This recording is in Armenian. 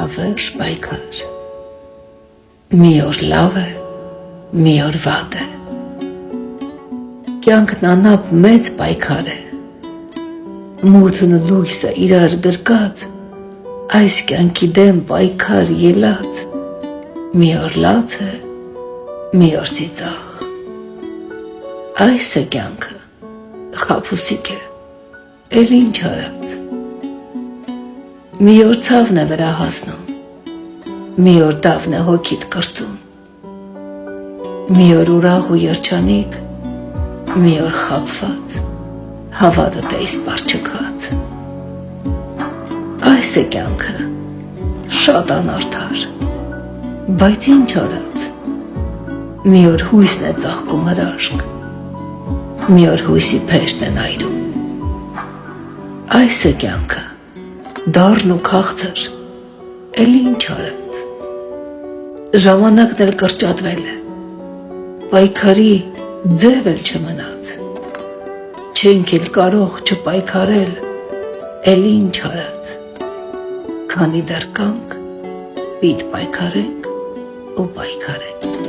անհավերժ պայքար։ Մի օր լավ է, մի օր վատ է։ Կյանքն անապ մեծ պայքար է։ Մութն ու լույսը իրար գրկած, այս կյանքի դեմ պայքար ելած։ Մի օր լաց է, մի օր ծիծաղ։ Այս է կյանքը, խաբուսիկ է, էլ ինչ արած։ Մի օր ցավն է վրա հասնում, մի օր դավն է հոգիդ կրծում, մի օր ուրախ ու երջանիկ, մի օր խաբված, հավատդ է իսպար չքված։ Այս է կյանքը, շատ անարդար, բայց ինչ արած։ Մի օր հույսն է ծաղկում հրաշք, մի օր հույսի փեշտն է նայրում։ Այս է կյանքը, դառն ու քաղցր, էլ ինչ արած։ Ժամանակն էլ կրճատվել է, պայքարի ձև էլ չմնաց։ Չենք էլ կարող չպայքարել, էլ ինչ արած։ Քանի դեռ կանք, պիտ պայքարենք ու պայքարենք։